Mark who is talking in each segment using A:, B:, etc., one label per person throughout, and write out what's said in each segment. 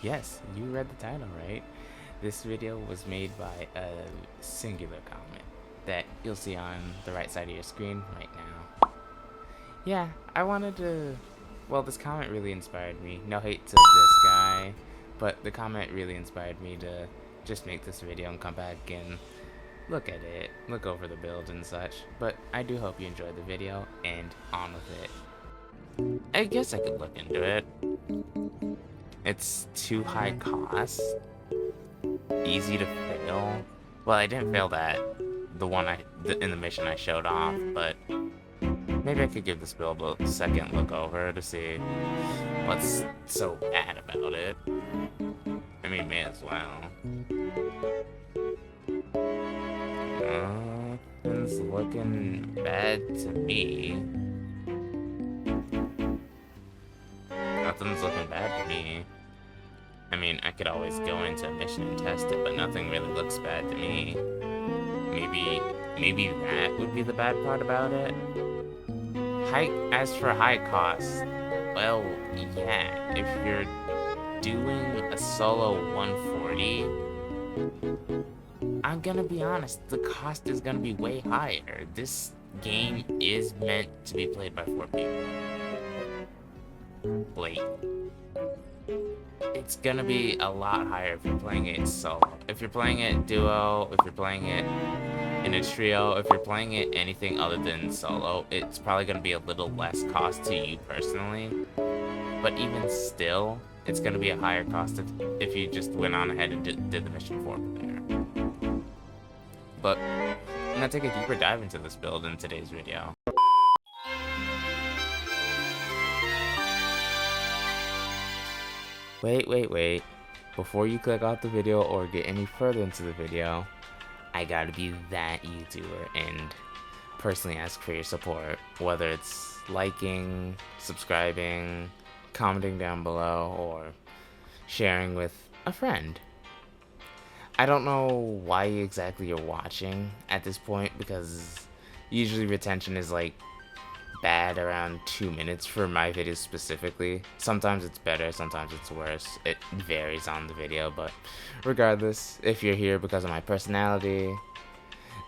A: Yes, you read the title right. This video was made by a singular comment that you'll see on the right side of your screen right now. Yeah, I wanted to... Well, this comment really inspired me. No hate to this guy, but the comment really inspired me to just make this video and come back and look at it, look over the build and such. But I do hope you enjoyed the video, and on with it. I guess I could look into it. It's too high cost, easy to fail. Well, I didn't fail that, in the mission I showed off, but maybe I could give this build a second look over to see what's so bad about it. I mean, may as well. Nothing's looking bad to me. Nothing's looking bad to me. I mean, I could always go into a mission and test it, but nothing really looks bad to me. Maybe that would be the bad part about it. As for high cost, well, yeah, if you're doing a solo 140, I'm gonna be honest, the cost is gonna be way higher. This game is meant to be played by 4 people. Like, it's gonna be a lot higher if you're playing it solo. If you're playing it duo, if you're playing it in a trio, if you're playing it anything other than solo, it's probably gonna be a little less cost to you personally. But even still, it's gonna be a higher cost if you just went on ahead and did the mission 4 player. But I'm gonna take a deeper dive into this build in today's video. Wait. Before you click off the video or get any further into the video, I gotta be that YouTuber and personally ask for your support. Whether it's liking, subscribing, commenting down below, or sharing with a friend. I don't know why exactly you're watching at this point, because usually retention is like bad around 2 minutes for my videos specifically. Sometimes it's better, sometimes it's worse. It varies on the video, but regardless, if you're here because of my personality,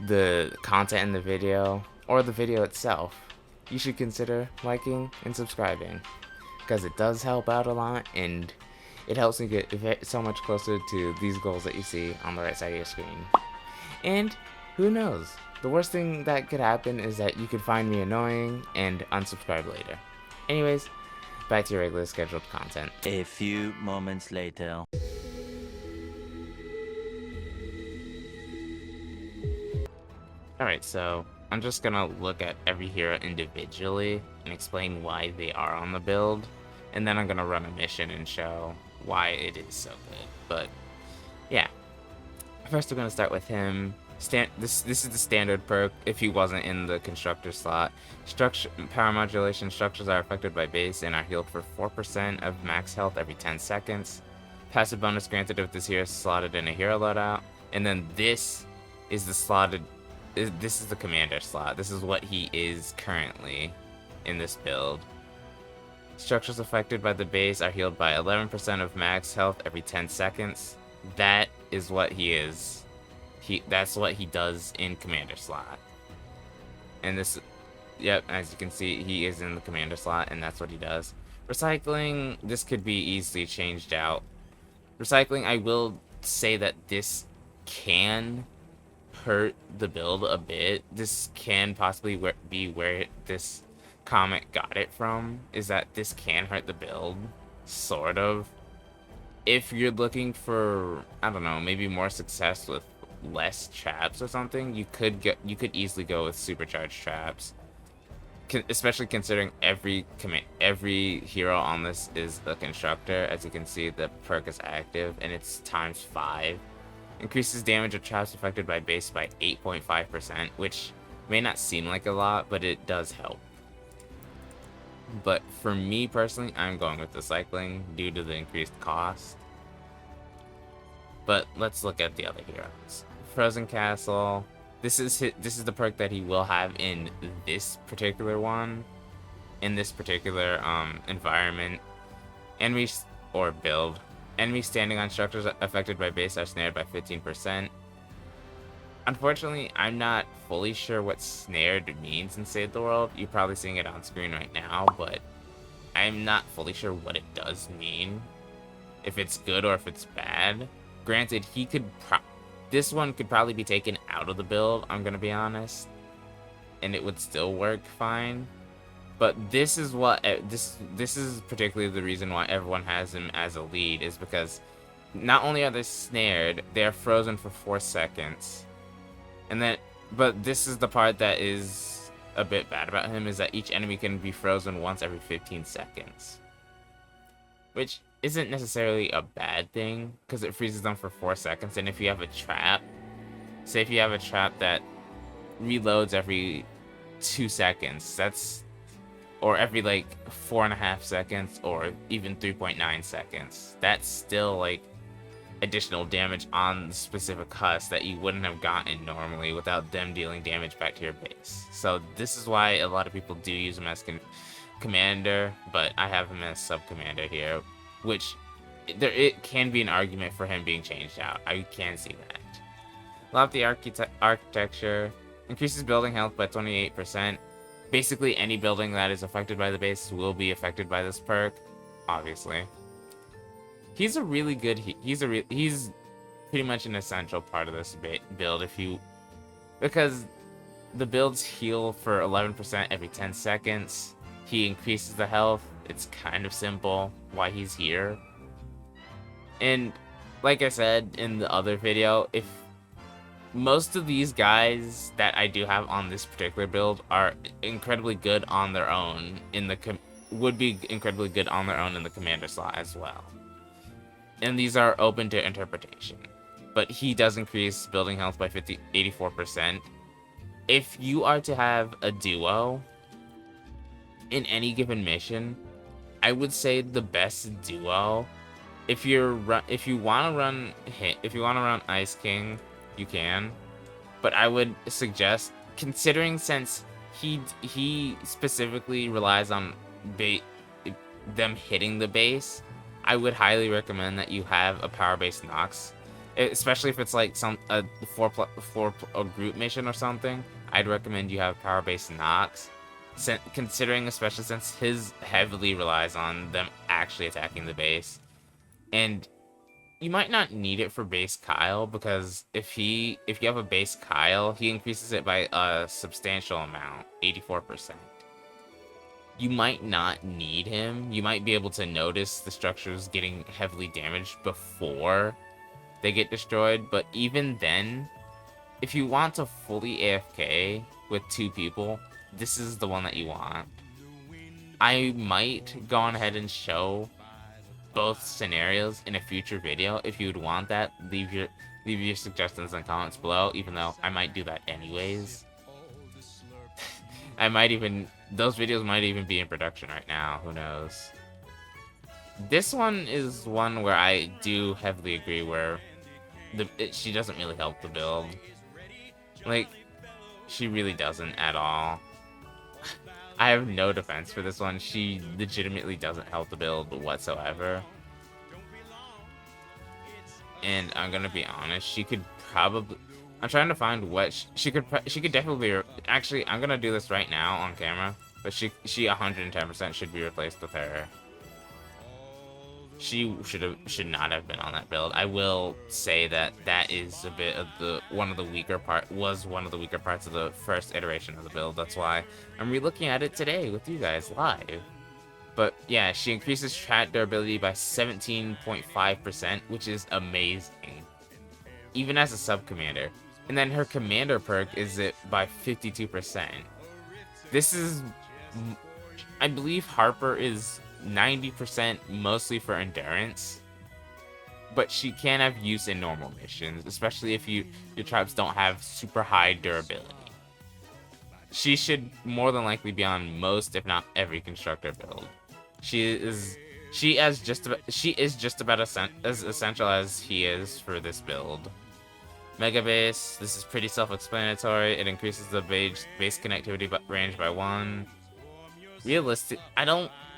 A: the content in the video, or the video itself, you should consider liking and subscribing, because it does help out a lot, and it helps me get so much closer to these goals that you see on the right side of your screen. And who knows? The worst thing that could happen is that you could find me annoying and unsubscribe later. Anyways, back to your regular scheduled content.
B: A few moments later.
A: Alright, so I'm just gonna look at every hero individually and explain why they are on the build, and then I'm gonna run a mission and show why it is so good. But yeah, first we're gonna start with him. This is the standard perk if he wasn't in the constructor slot. Power modulation structures are affected by base and are healed for 4% of max health every 10 seconds. Passive bonus granted if this hero is slotted in a hero loadout. And then this is this is the commander slot. This is what he is currently in this build. Structures affected by the base are healed by 11% of max health every 10 seconds. That is what he is. That's what he does in commander slot. And this, yep, as you can see, he is in the commander slot, and that's what he does. Recycling, this could be easily changed out. Recycling, I will say that this can hurt the build a bit. This can possibly be where this comment got it from, is that this can hurt the build, sort of. If you're looking for, I don't know, maybe more success with less traps or something, you could easily go with supercharged traps, especially considering every hero on this is a constructor. As you can see, the perk is active and it's ×5. Increases damage of traps affected by base by 8.5%, which may not seem like a lot, but it does help. But for me personally, I'm going with recycling due to the increased cost. But let's look at the other heroes. Frozen Castle. This is the perk that he will have in this particular one, in this particular environment, or build. Enemies standing on structures affected by base are snared by 15%. Unfortunately, I'm not fully sure what snared means in Save the World. You're probably seeing it on screen right now, but I'm not fully sure what it does mean. If it's good or if it's bad. Granted, this one could probably be taken out of the build, I'm gonna be honest, and it would still work fine. But this is what this is particularly the reason why everyone has him as a lead, is because not only are they snared, they are frozen for 4 seconds. And then, but this is the part that is a bit bad about him, is that each enemy can be frozen once every 15 seconds. Which isn't necessarily a bad thing, because it freezes them for 4 seconds, and if you have a trap, say if you have a trap that reloads every 2 seconds, or every like 4.5 seconds, or even 3.9 seconds, that's still like additional damage on the specific husk that you wouldn't have gotten normally without them dealing damage back to your base. So this is why a lot of people do use him as commander, but I have him as sub-commander here, which it can be an argument for him being changed out. I can see that. Lofty architecture increases building health by 28%. Basically, any building that is affected by the base will be affected by this perk, obviously. He's a really good. He's pretty much an essential part of this build because the builds heal for 11% every 10 seconds. He increases the health. It's kind of simple why he's here. And like I said in the other video, if most of these guys that I do have on this particular build are incredibly good on their own would be incredibly good on their own in the commander slot as well. And these are open to interpretation. But he does increase building health by 84%. If you are to have a duo in any given mission, I would say the best duo, if you want to run Ice King, you can. But I would suggest, considering since he specifically relies on them hitting the base, I would highly recommend that you have a power-based Nox, especially if it's like a group mission or something. I'd recommend you have power-based Nox, considering especially since his heavily relies on them actually attacking the base. And you might not need it for base Kyle, because if you have a base Kyle, he increases it by a substantial amount, 84%. You might not need him. You might be able to notice the structures getting heavily damaged before they get destroyed, but even then, if you want to fully AFK with 2 people, this is the one that you want. I might go on ahead and show both scenarios in a future video. If you would want that, leave your suggestions in the comments below, even though I might do that anyways. Those videos might even be in production right now, who knows. This one is one where I do heavily agree, where she doesn't really help the build. Like, she really doesn't at all. I have no defense for this one. She legitimately doesn't help the build whatsoever. And I'm gonna be honest, she could probably... I'm trying to find what she could definitely be... Actually, I'm gonna do this right now on camera, but she 110% should be replaced with her. She should not have been on that build. I will say that is a bit of one of the weaker parts of the first iteration of the build. That's why I'm re-looking at it today with you guys live. But yeah, she increases strat durability by 17.5%, which is amazing, even as a sub-commander. And then her commander perk is it by 52%. This is... I believe Harper is 90% mostly for endurance, but she can have use in normal missions, especially if your tribes don't have super high durability. She should more than likely be on most, if not every, constructor build. She is just about as essential as he is for this build. Mega Base, this is pretty self-explanatory. It increases the base connectivity range by 1. Realistic,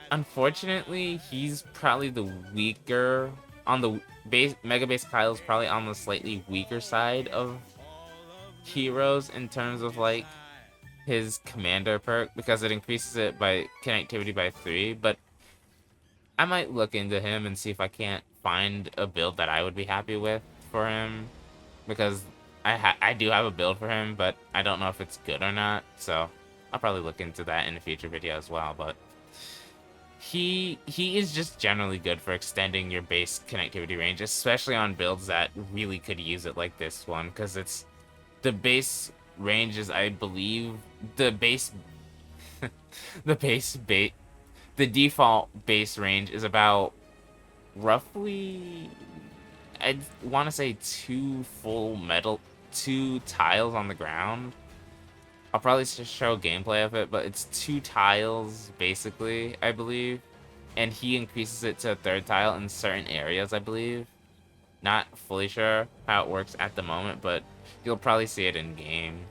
A: unfortunately, he's probably the weaker on the base. Mega Base Kyle is probably on the slightly weaker side of heroes in terms of like his commander perk, because it increases it by connectivity by 3, but I might look into him and see if I can't find a build that I would be happy with for him, because I do have a build for him, but I don't know if it's good or not, so I'll probably look into that in a future video as well. But he is just generally good for extending your base connectivity range, especially on builds that really could use it, like this one, because it's the base range is, I believe, the base the default base range is about roughly, I'd want to say 2 tiles on the ground. I'll probably just show gameplay of it, but it's 2 tiles basically, I believe, and he increases it to a 3rd tile in certain areas, I believe. Not fully sure how it works at the moment, but you'll probably see it in game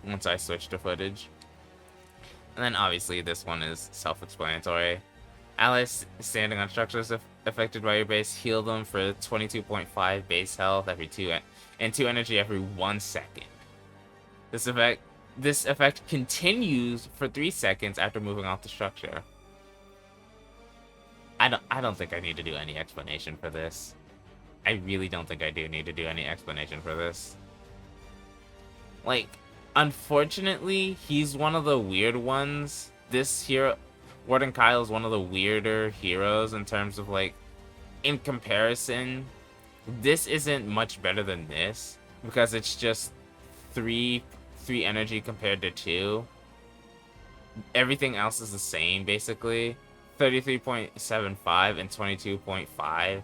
A: once I switch to footage. And then obviously this one is self-explanatory. Allies standing on structures affected by your base, heal them for 22.5 base health every 2 and 2 energy every 1 second. This effect continues for 3 seconds after moving off the structure. I don't think I need to do any explanation for this. I really don't think I do need to do any explanation for this. Like, unfortunately, he's one of the weird ones. This hero, Warden Kyle, is one of the weirder heroes in terms of, like, in comparison, this isn't much better than this, because it's just 3 energy compared to 2. Everything else is the same, basically. 33.75 and 22.5.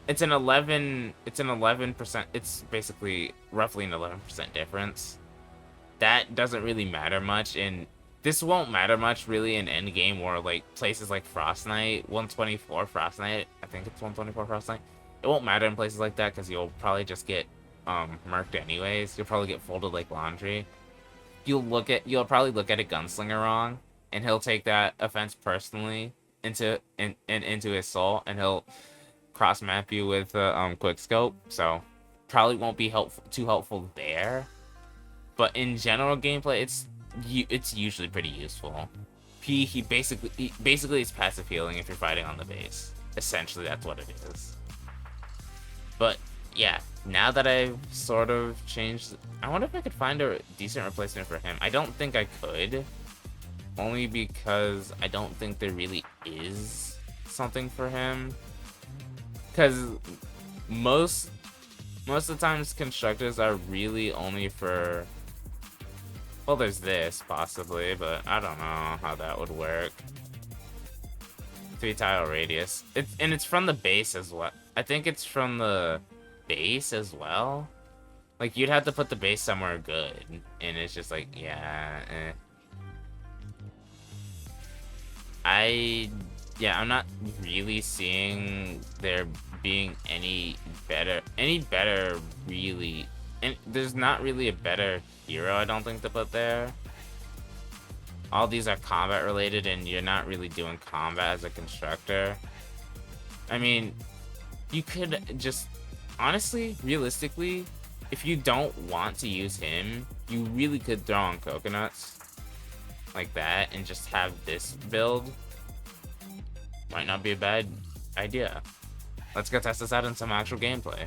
A: It's an 11%, it's basically roughly an 11% difference. That doesn't really matter much, and this won't matter much really in endgame or like places like Frost Knight, 124 Frost Knight, I think it's 124 Frost Knight. It won't matter in places like that because you'll probably just get murked anyways. You'll probably get folded like laundry. You'll probably look at a gunslinger wrong, and he'll take that offense personally into his soul, and he'll cross map you with quick scope, so probably won't be too helpful there. But in general gameplay, it's usually pretty useful. He basically is passive healing if you're fighting on the base. Essentially, that's what it is. But yeah, now that I've sort of changed, I wonder if I could find a decent replacement for him. I don't think I could, only because I don't think there really is something for him. Because most of the times constructors are really only for, well, there's this possibly, but I don't know how that would work. 3 tile radius. It's from the base as well. I think it's from the base as well. Like, you'd have to put the base somewhere good, and it's just like, yeah, I'm not really seeing there being any better really, and there's not really a better hero, I don't think, to put there. All these are combat related, and you're not really doing combat as a constructor. I mean, you could just, honestly, realistically, if you don't want to use him, you really could throw on coconuts like that and just have this build. Might not be a bad idea. Let's go test this out in some actual gameplay.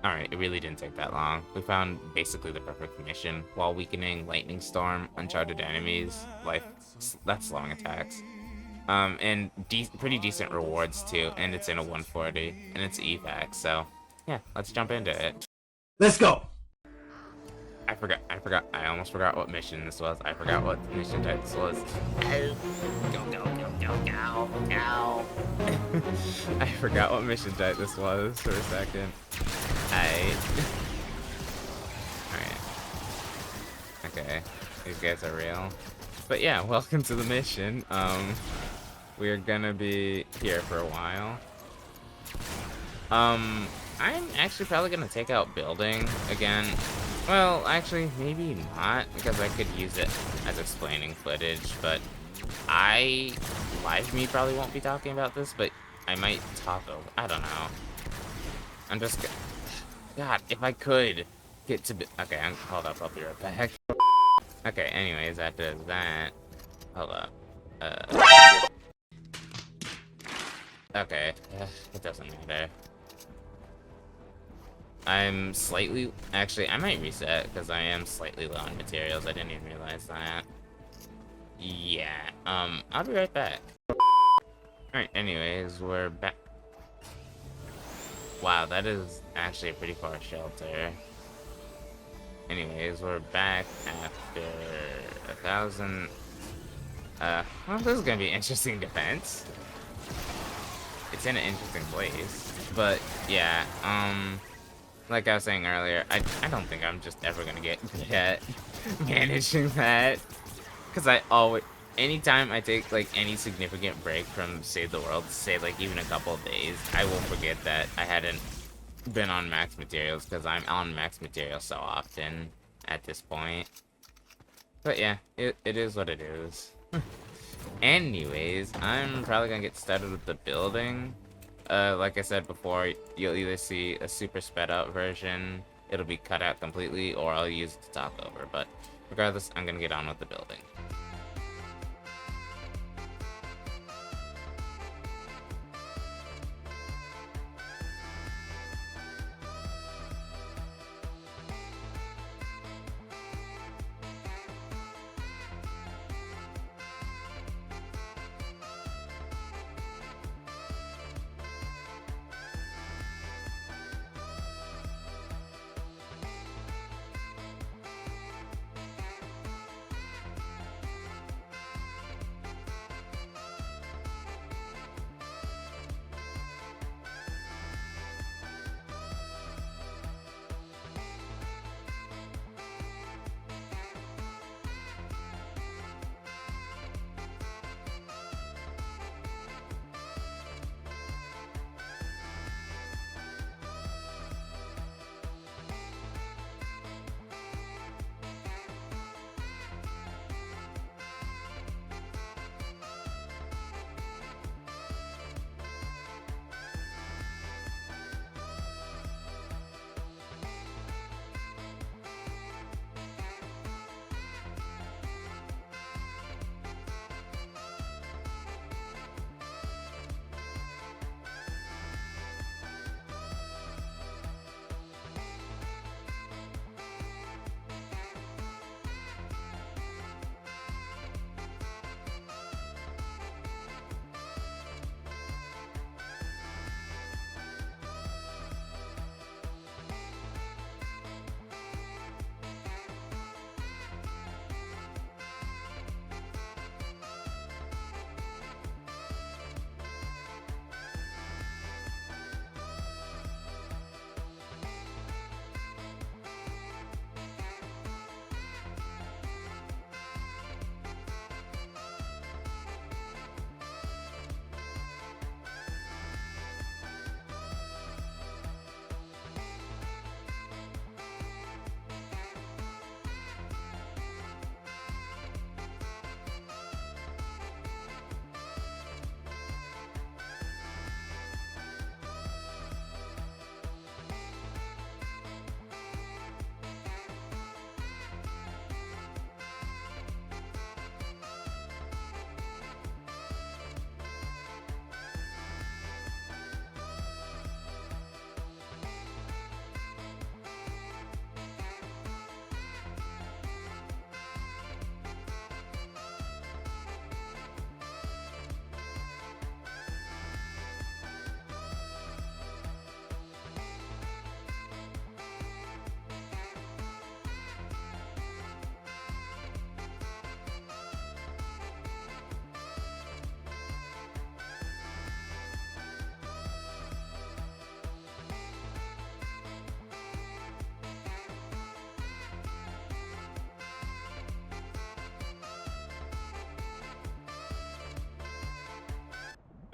A: Alright, it really didn't take that long. We found basically the perfect mission. While weakening Lightning Storm, uncharted enemies, that's slowing attacks. And pretty decent rewards too, and it's in a 140, and it's evac, so yeah, let's jump into it.
C: Let's go!
A: I almost forgot what mission this was. I forgot what mission type this was. Go. I forgot what mission type this was for a second. Alright. Okay, these guys are real. But yeah, welcome to the mission. We're gonna be here for a while. I'm actually probably gonna take out building again. Well, actually, maybe not, because I could use it as explaining footage, but live me probably won't be talking about this, but I might talk over. I don't know. I'm just. God, if I could get to. Okay, hold up. I'll be right back. Okay. Anyways, that does that. Hold up. Okay. It doesn't matter. I'm slightly. Actually, I might reset because I am slightly low on materials. I didn't even realize that. Yeah. I'll be right back. Alright, anyways, we're back. Wow, that is actually a pretty far shelter. Anyways, we're back after 1,000. Well, this is gonna be an interesting defense. It's in an interesting place. But, yeah, like I was saying earlier, I don't think I'm just ever gonna get good at managing that. Because I always, anytime I take, like, any significant break from Save the World, say, like, even a couple of days, I will forget that I hadn't been on max materials, because I'm on max materials so often at this point. But yeah, it is what it is. Anyways, I'm probably gonna get started with the building. Like I said before, you'll either see a super sped up version, it'll be cut out completely, or I'll use it to talk over. But regardless, I'm gonna get on with the building.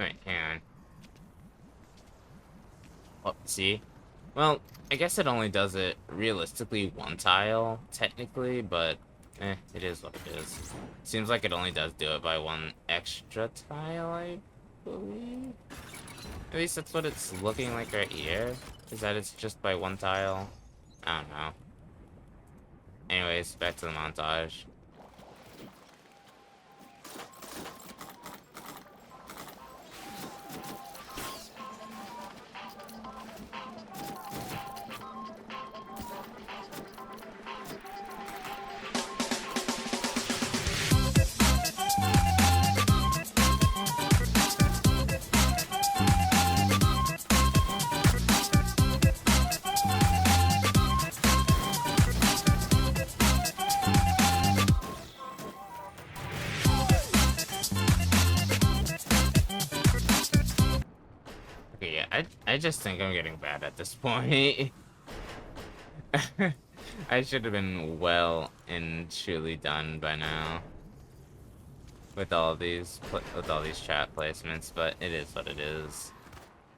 A: Alright, hang on. Oh, see? Well, I guess it only does it realistically one tile, technically, but it is what it is. Seems like it only does do it by one extra tile, I believe. At least that's what it's looking like right here. Is that it's just by one tile? I don't know. Anyways, back to the montage. Okay, yeah, I just think I'm getting bad at this point. I should have been well and truly done by now with all these chat placements, but it is what it is.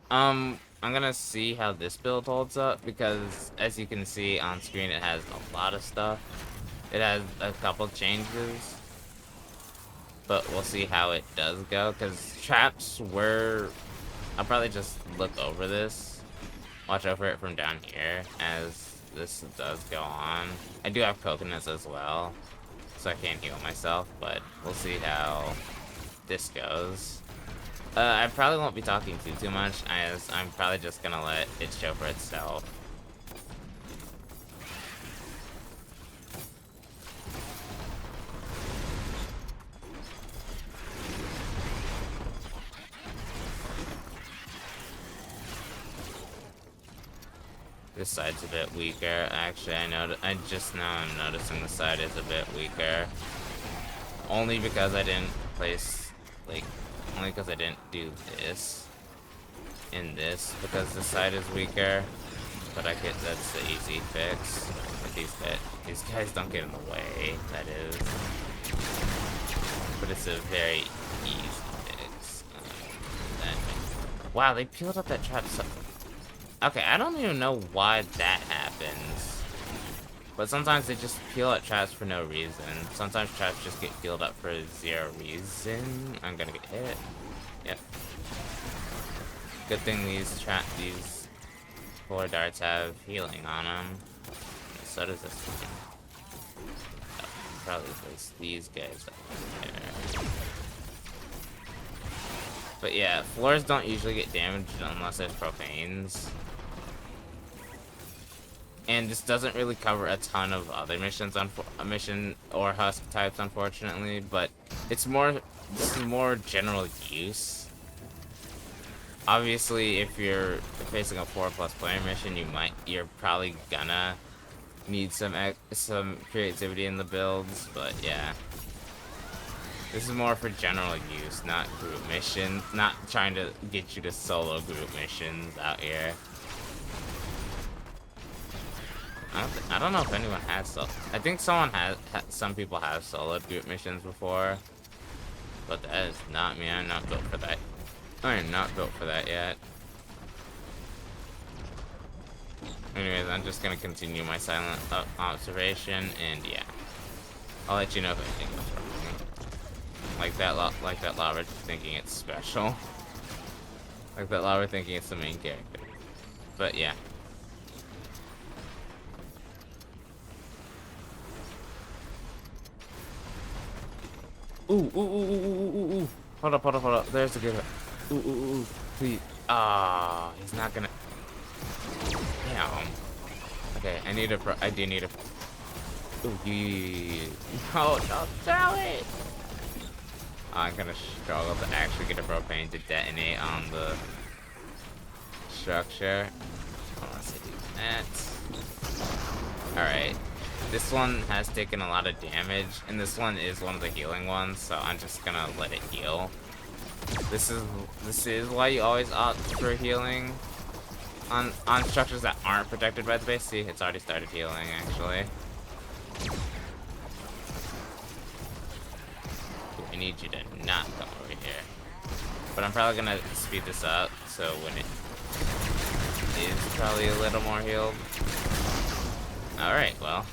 A: I'm gonna see how this build holds up because, as you can see on screen, it has a lot of stuff. It has a couple changes, but we'll see how it does go. Because traps were, I'll probably just look over this, watch over it from down here as this does go on. I do have coconuts as well, so I can't heal myself, but we'll see how this goes. I probably won't be talking too much, as I'm probably just gonna let it show for itself. This side's a bit weaker. Actually, I just now I'm noticing the side is a bit weaker. Only because I didn't place, like, only because I didn't do this in this, because the side is weaker. But that's the easy fix. But these guys don't get in the way, that is. But it's a very easy fix. Wow, they peeled up that trap so... Okay, I don't even know why that happens. But sometimes they just peel up traps for no reason. Sometimes traps just get peeled up for zero reason. I'm gonna get hit. Yep. Good thing these floor darts have healing on them. So does this one. Oh, probably place these guys up there. But yeah, floors don't usually get damaged unless there's profanes. And this doesn't really cover a ton of other missions on mission or husk types, unfortunately. But it's more, this is more general use. Obviously, if you're facing a 4+ player mission, you're probably gonna need some creativity in the builds. But yeah, this is more for general use, not group mission. Not trying to get you to solo group missions out here. I don't know if anyone has solo. I think someone some people have soloed group missions before, but that is not me. I'm not built for that. I am not built for that yet. Anyways, I'm just gonna continue my silent observation, and yeah, I'll let you know if anything goes wrong. Like that lava thinking it's special. Like that lava thinking it's the main character. But yeah. Ooh. Hold up. There's a good one. Ooh. Please. Ah, he's not gonna. Damn. Okay, I do need a. Ooh, no, don't sell it! I'm gonna struggle to actually get a propane to detonate on the structure. Unless I do that. Alright. This one has taken a lot of damage, and this one is one of the healing ones, so I'm just gonna let it heal. This is why you always opt for healing on structures that aren't protected by the base. See, it's already started healing, actually. I need you to not come over here. But I'm probably gonna speed this up, so when it is probably a little more healed. Alright, well.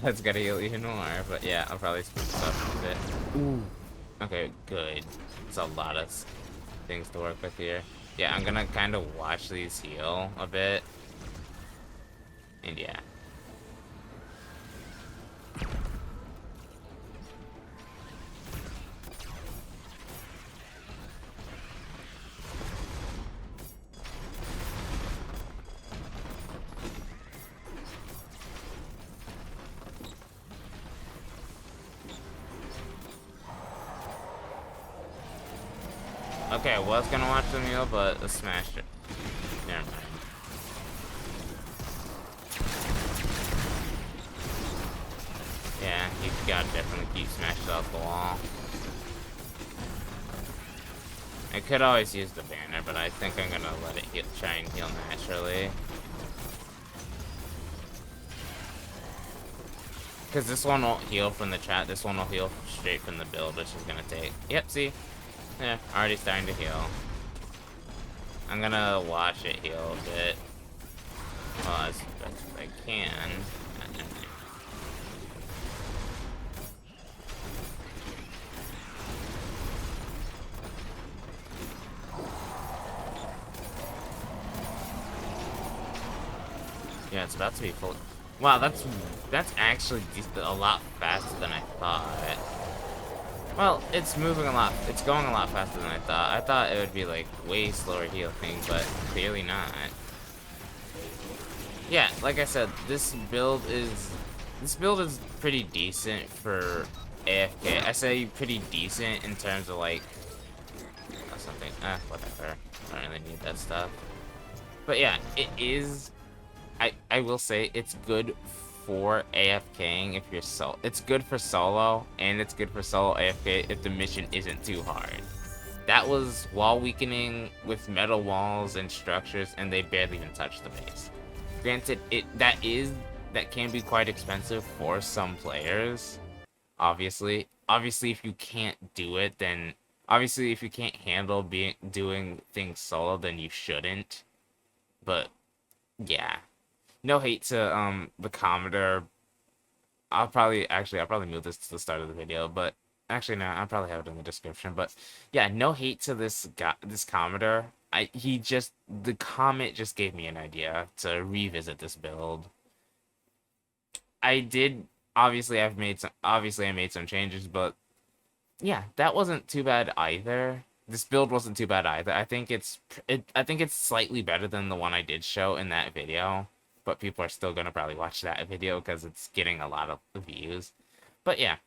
A: That's gotta heal even more, but yeah, I'll probably speed this up a bit. Ooh. Okay, good. It's a lot of things to work with here. yeah, I'm gonna kind of watch these heal a bit. And yeah. Okay, I was gonna watch the meal, but the smash it. Never mind. Yeah, you gotta definitely keep smashing off the wall. I could always use the banner, but I think I'm gonna let it heal, try and heal naturally. Because this one won't heal from the chat, this one will heal straight from the build, which is gonna take... Yep, see? Yeah, already starting to heal. I'm gonna watch it heal a bit. Well, as best as I can. Yeah, it's about to be full. Wow, that's actually a lot faster than I thought. Well, it's moving a lot. It's going a lot faster than I thought. I thought it would be like way slower healing, but clearly not. Yeah, like I said, this build is pretty decent for AFK. I say pretty decent in terms of like something. Whatever. I don't really need that stuff. But yeah, it is. I will say it's good for AFKing if you're it's good for solo, and it's good for solo AFK if the mission isn't too hard. That was wall weakening with metal walls and structures, and they barely even touched the base. Granted, that can be quite expensive for some players. Obviously, if you can't do it, then obviously if you can't handle doing things solo, then you shouldn't. But yeah. No hate to the Commodore. I'll probably move this to the start of the video, but actually no, I'll probably have it in the description. But yeah, no hate to this guy, this Commodore. The comment just gave me an idea to revisit this build. I did obviously I made some changes, but yeah, that wasn't too bad either. This build wasn't too bad either. I think it's slightly better than the one I did show in that video. But people are still gonna probably watch that video because it's getting a lot of views. But yeah,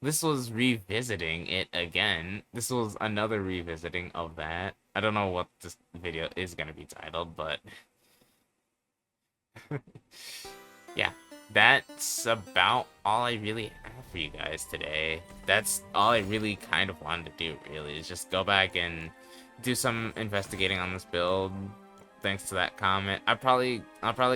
A: this was revisiting it again. This was another revisiting of that. I don't know what this video is gonna be titled, but yeah, that's about all I really have for you guys today. That's all I really kind of wanted to do, really, is just go back and do some investigating on this build. Thanks to that comment. I'll probably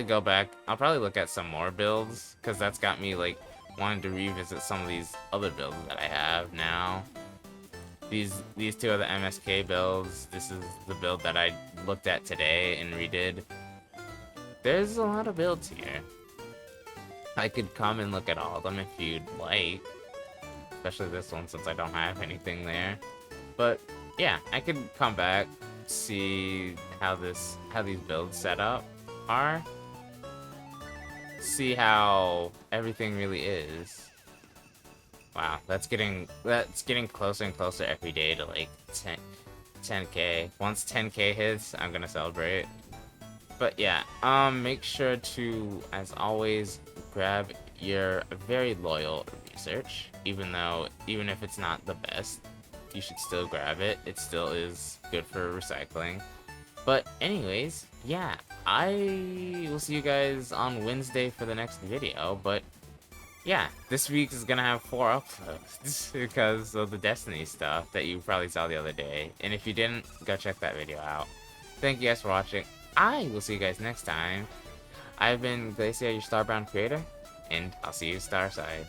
A: go back. I'll probably look at some more builds, because that's got me like wanting to revisit some of these other builds that I have now. These two are the MSK builds. This is the build that I looked at today and redid. There's a lot of builds here. I could come and look at all of them if you'd like. Especially this one, since I don't have anything there. But yeah, I could come back, see how these builds set up are, see how everything really is. Wow, that's getting closer and closer every day to like 10k. Once 10k hits, I'm gonna celebrate. But yeah, make sure to, as always, grab your very loyal research. Even if it's not the best, you should still grab it. It still is good for recycling. But anyways, yeah, I will see you guys on Wednesday for the next video. But yeah, this week is gonna have 4 uploads because of the Destiny stuff that you probably saw the other day. And if you didn't, go check that video out. Thank you guys for watching. I will see you guys next time. I've been Glacier, your Starbound creator, and I'll see you Starside.